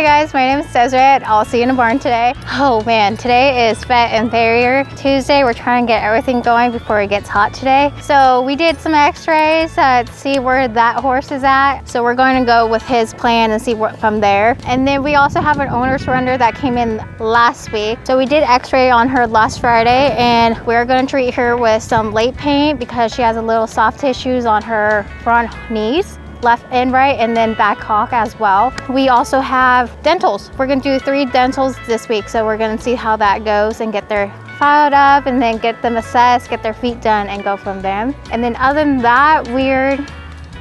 Hi guys, my name is Desiree. I'll see you in the barn today. Oh man, today is Vet and Farrier Tuesday. We're trying to get everything going before it gets hot today. So we did some x-rays to see where that horse is at. So we're going to go with his plan and see what from there. And then we also have an owner surrender that came in last week. So we did x-ray on her last Friday and we're going to treat her with some late paint because she has a little soft tissues on her front knees, left and right, and then back hock as well. We also have dentals. We're gonna do 3 dentals this week, so we're gonna see how that goes and get their filed up and then get them assessed, get their feet done and go from them. And then other than that, we've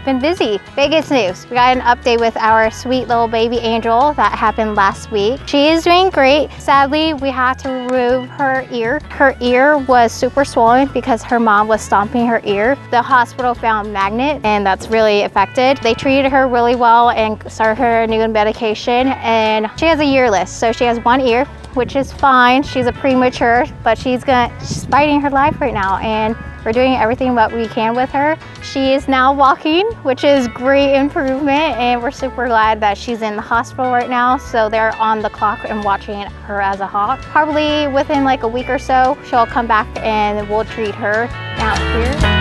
been busy. Biggest news, we got an update with our sweet little baby Angel that happened last week. She is doing great. Sadly, we had to remove her ear. Her ear was super swollen because her mom was stomping her ear. The hospital found magnet and that's really affected. They treated her really well and started her new medication, and she has a ear list. So she has 1 ear, which is fine. She's a premature, but she's fighting her life right now, and we're doing everything what we can with her. She is now walking, which is great improvement, and we're super glad that she's in the hospital right now. So they're on the clock and watching her as a hawk. Probably within like a week or so, she'll come back and we'll treat her out here.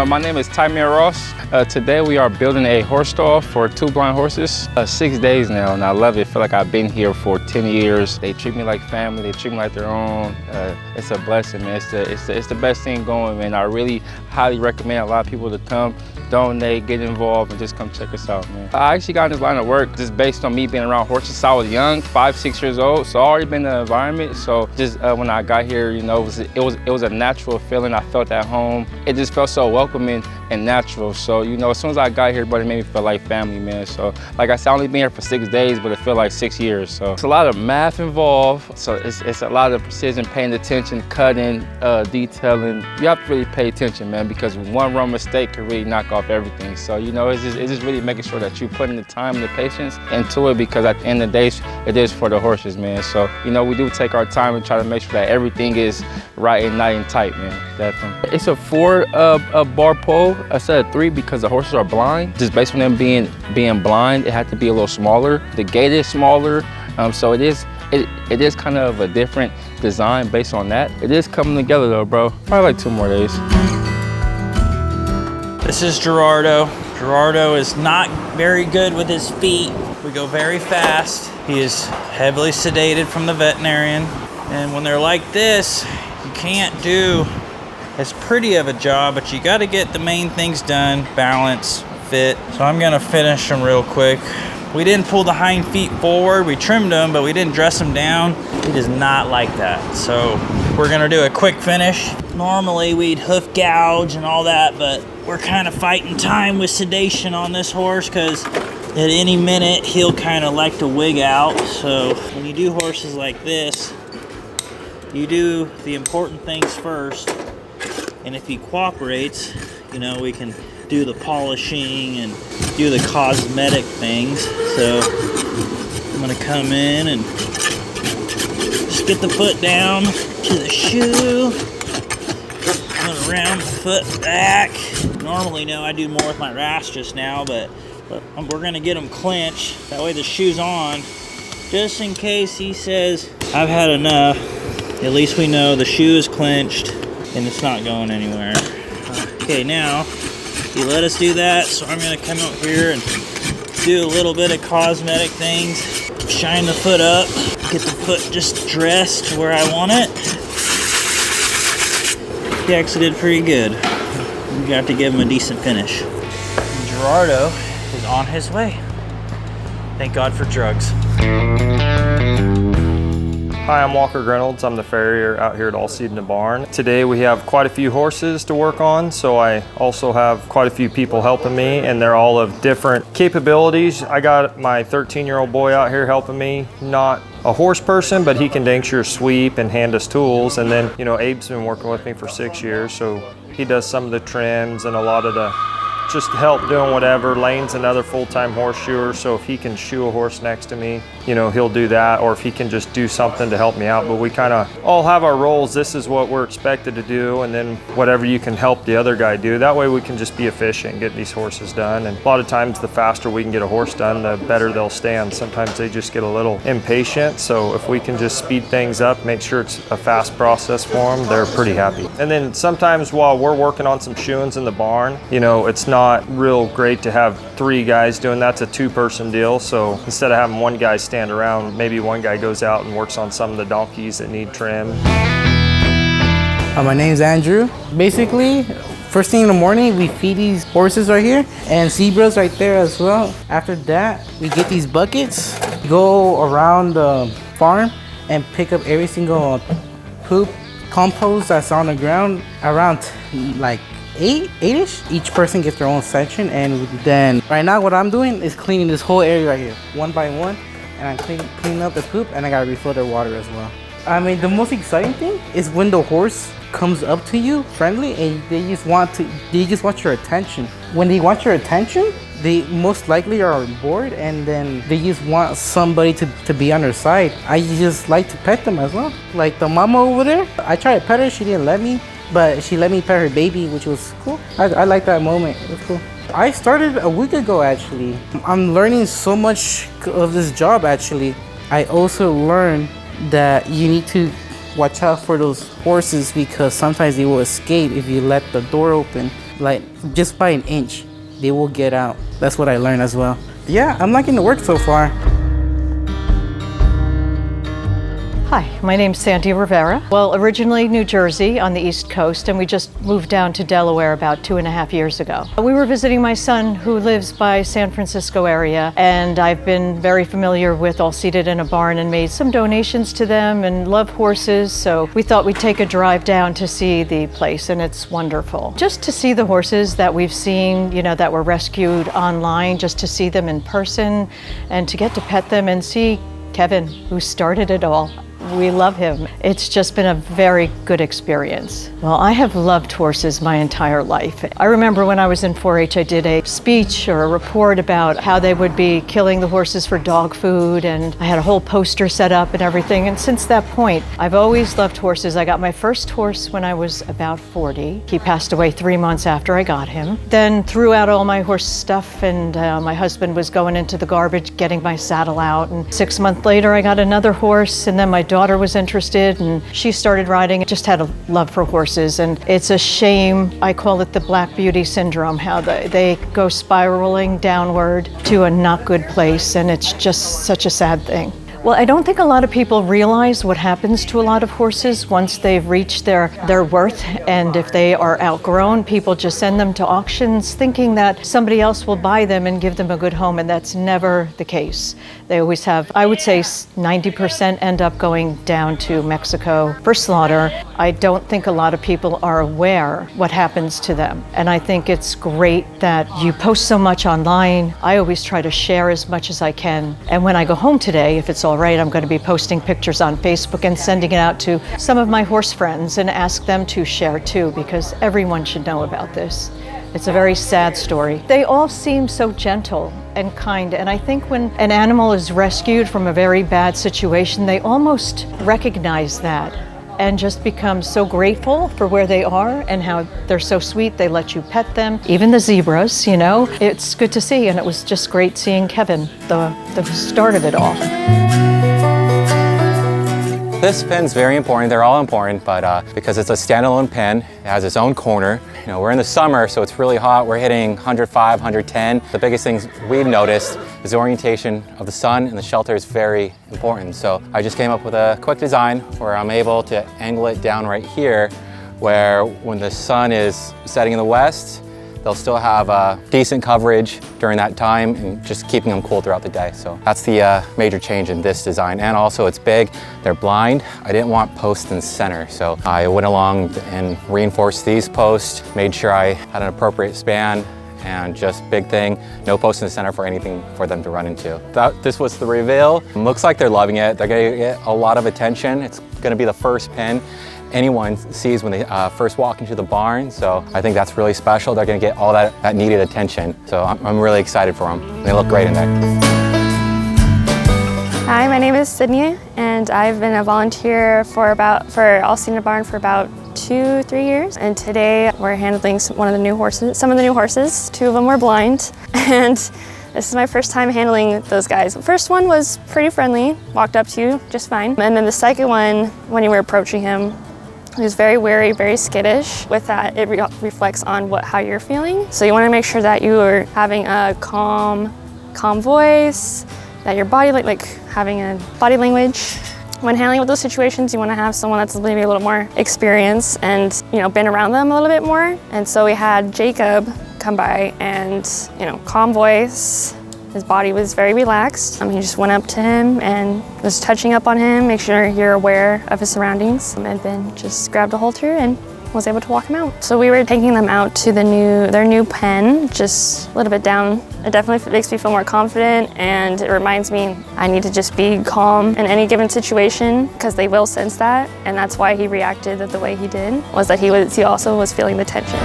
My name is Tymir Ross. Today we are building a horse stall for 2 blind horses. 6 days now, and I love it. I feel like I've been here for 10 years. They treat me like family. They treat me like their own. It's a blessing, man. It's the best thing going, man. I really highly recommend a lot of people to come, donate, get involved, and just come check us out, man. I actually got in this line of work just based on me being around horses since I was young, 5, 6 years old. So I already been in the environment. So just when I got here, you know, it was a natural feeling. I felt at home. It just felt so welcoming and natural. So, you know, as soon as I got here, everybody made me feel like family, man. So, like I said, I only been here for 6 days, but it felt like 6 years. So it's a lot of math involved. So it's a lot of precision, paying attention, cutting, detailing. You have to really pay attention, man, because one wrong mistake can really knock off everything. So, you know, it's just really making sure that you're putting the time and the patience into it, because at the end of the day, it is for the horses, man. So, you know, we do take our time and try to make sure that everything is right and nice and tight, man. Definitely. It's a 4 bar pole instead of 3 because the horses are blind. Just based on them being blind, it had to be a little smaller. The gate is smaller, so it is kind of a different design based on that. It is coming together though, bro. Probably like 2 more days. This is Gerardo. Gerardo is not very good with his feet. We go very fast. He is heavily sedated from the veterinarian. And when they're like this, you can't do as pretty of a job, but you got to get the main things done: balance, fit. So I'm gonna finish them real quick. We didn't pull the hind feet forward. We trimmed them, but we didn't dress them down. He does not like that. So we're gonna do a quick finish. Normally we'd hoof gouge and all that, but we're kind of fighting time with sedation on this horse because at any minute he'll kind of like to wig out. So when you do horses like this, you do the important things first. And if he cooperates, you know, we can do the polishing and do the cosmetic things. So I'm gonna come in and just get the foot down to the shoe. I'm gonna round the foot back. Normally, no, I do more with my wrasse just now, but we're gonna get him clinched. That way the shoe's on. Just in case he says, I've had enough, at least we know the shoe is clinched and it's not going anywhere. Okay, now he let us do that, so I'm gonna come out here and do a little bit of cosmetic things. Shine the foot up, get the foot just dressed to where I want it. He actually did pretty good. We got to give him a decent finish. And Gerardo is on his way. Thank God for drugs. Hi, I'm Walker Reynolds. I'm the farrier out here at Allseed in the Barn. Today we have quite a few horses to work on, so I also have quite a few people helping me, and they're all of different capabilities. I got my 13-year-old boy out here helping me, not a horse person, but he can dang sure sweep and hand us tools. And then, you know, Abe's been working with me for 6 years, so he does some of the trims and a lot of the just help doing whatever. Lane's another full-time horseshoer, so if he can shoe a horse next to me, you know, he'll do that, or if he can just do something to help me out. But we kind of all have our roles. This is what we're expected to do, and then whatever you can help the other guy do. That way we can just be efficient and get these horses done. And a lot of times the faster we can get a horse done, the better they'll stand. Sometimes they just get a little impatient, so if we can just speed things up, make sure it's a fast process for them, they're pretty happy. And then sometimes while we're working on some shoeings in the barn, you know, it's not real great to have 3 guys doing that. It's a 2-person deal, so instead of having one guy stand around, maybe one guy goes out and works on some of the donkeys that need trim. My name's Andrew. Basically, first thing in the morning, we feed these horses right here and zebras right there as well. After that, we get these buckets, go around the farm and pick up every single poop, compost that's on the ground, around like 8-ish. Each person gets their own section, and then right now what I'm doing is cleaning this whole area right here, one by one, and I'm cleaning up the poop, and I gotta refill their water as well. I mean, the most exciting thing is when the horse comes up to you friendly and they just want your attention. When they want your attention, they most likely are bored, and then they just want somebody to be on their side. I just like to pet them as well. Like the mama over there, I tried to pet her, she didn't let me, but she let me pet her baby, which was cool. I like that moment, it was cool. I started a week ago actually. I'm learning so much of this job actually. I also learned that you need to watch out for those horses because sometimes they will escape if you let the door open, like just by an inch, they will get out. That's what I learned as well. Yeah, I'm liking the work so far. Hi, my name's Sandy Rivera. Well, originally New Jersey on the East Coast, and we just moved down to Delaware about 2.5 years ago. We were visiting my son who lives by San Francisco area, and I've been very familiar with All Seated in a Barn and made some donations to them and love horses, so we thought we'd take a drive down to see the place, and it's wonderful. Just to see the horses that we've seen, you know, that were rescued online, just to see them in person and to get to pet them and see Kevin, who started it all. We love him. It's just been a very good experience. Well, I have loved horses my entire life. I remember when I was in 4-H, I did a speech or a report about how they would be killing the horses for dog food, and I had a whole poster set up and everything. And since that point, I've always loved horses. I got my first horse when I was about 40. He passed away 3 months after I got him. Then threw out all my horse stuff, and my husband was going into the garbage, getting my saddle out. And 6 months later, I got another horse, and then my daughter was interested and she started riding. I just had a love for horses, and it's a shame. I call it the Black Beauty syndrome, how they go spiraling downward to a not good place, and it's just such a sad thing. Well, I don't think a lot of people realize what happens to a lot of horses once they've reached their worth, and if they are outgrown, people just send them to auctions thinking that somebody else will buy them and give them a good home, and that's never the case. They always have, I would say 90% end up going down to Mexico for slaughter. I don't think a lot of people are aware what happens to them, and I think it's great that you post so much online. I always try to share as much as I can, and when I go home today, if it's all right, I'm going to be posting pictures on Facebook and sending it out to some of my horse friends and ask them to share too, because everyone should know about this. It's a very sad story. They all seem so gentle and kind, and I think when an animal is rescued from a very bad situation, they almost recognize that and just become so grateful for where they are and how they're so sweet. They let you pet them, even the zebras, you know. It's good to see, and it was just great seeing Kevin, the start of it all. This pen's very important. They're all important, but because it's a standalone pen, it has its own corner. You know, we're in the summer, so it's really hot. We're hitting 105, 110. The biggest things we've noticed is the orientation of the sun, and the shelter is very important. So I just came up with a quick design where I'm able to angle it down right here, where when the sun is setting in the west, they'll still have decent coverage during that time and just keeping them cool throughout the day. So that's the major change in this design. And also it's big, they're blind. I didn't want posts in the center, so I went along and reinforced these posts, made sure I had an appropriate span, and just big thing, no post in the center for anything for them to run into. This was the reveal. Looks like they're loving it. They're gonna get a lot of attention. It's gonna be the first pen anyone sees when they first walk into the barn, so I think that's really special. They're gonna get all that needed attention, so I'm really excited for them. They look great in there. Hi, my name is Sydney, and I've been a volunteer for All Seed in a Barn for about 2-3 years. And today we're handling some of the new horses. 2 of them were blind, and this is my first time handling those guys. The first one was pretty friendly, walked up to you just fine. And then the second one, when you were approaching him, he was very wary, very skittish. With that, it reflects on how you're feeling. So you want to make sure that you are having a calm voice, that your body, having a body language. When handling with those situations, you want to have someone that's maybe a little more experienced and, been around them a little bit more. And so we had Jacob come by and, calm voice. His body was very relaxed. He just went up to him and was touching up on him, make sure you're aware of his surroundings, and then just grabbed a halter and was able to walk him out. So we were taking them out to their new pen, just a little bit down. It definitely makes me feel more confident, and it reminds me I need to just be calm in any given situation, because they will sense that, and that's why he reacted the way he did, was that he also was feeling the tension.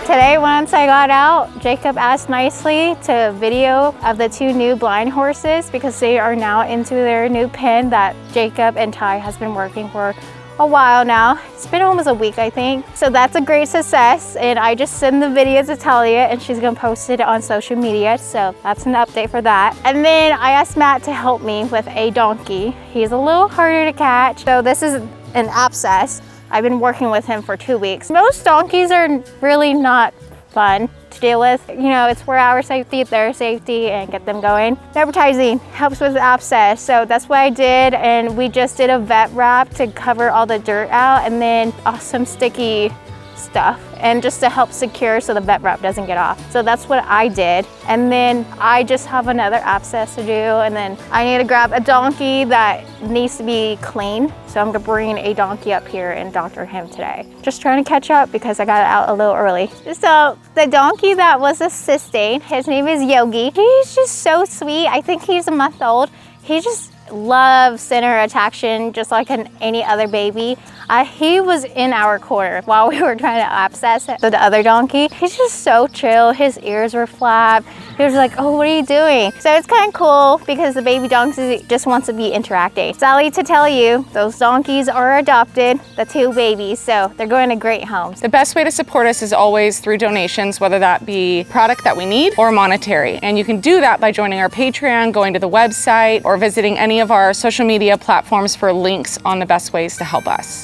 Today, once I got out, Jacob asked nicely to video of the 2 new blind horses, because they are now into their new pen that Jacob and Ty has been working for a while now. It's been almost a week, I think. So that's a great success, and I just sent the video to Talia, and she's gonna post it on social media, so that's an update for that. And then I asked Matt to help me with a donkey. He's a little harder to catch, so this is an abscess. I've been working with him for 2 weeks. Most donkeys are really not fun to deal with. It's for our safety, their safety, and get them going. Advertising helps with the abscess, so that's what I did, and we just did a vet wrap to cover all the dirt out, and then some sticky stuff, and just to help secure so the vet wrap doesn't get off. So that's what I did. And then I just have another abscess to do, and then I need to grab a donkey that needs to be clean. So I'm gonna bring a donkey up here and doctor him today. Just trying to catch up because I got out a little early. So the donkey that was assisting, his name is Yogi. He's just so sweet. I think he's a month old. He just loves center attraction just like any other baby. He was in our corner while we were trying to abscess the other donkey. He's just so chill. His ears were flapped. He was like, oh, what are you doing? So it's kind of cool because the baby donkey just wants to be interacting. Sally, to tell you, those donkeys are adopted, the 2 babies, so they're going to great homes. The best way to support us is always through donations, whether that be product that we need or monetary. And you can do that by joining our Patreon, going to the website, or visiting any of our social media platforms for links on the best ways to help us.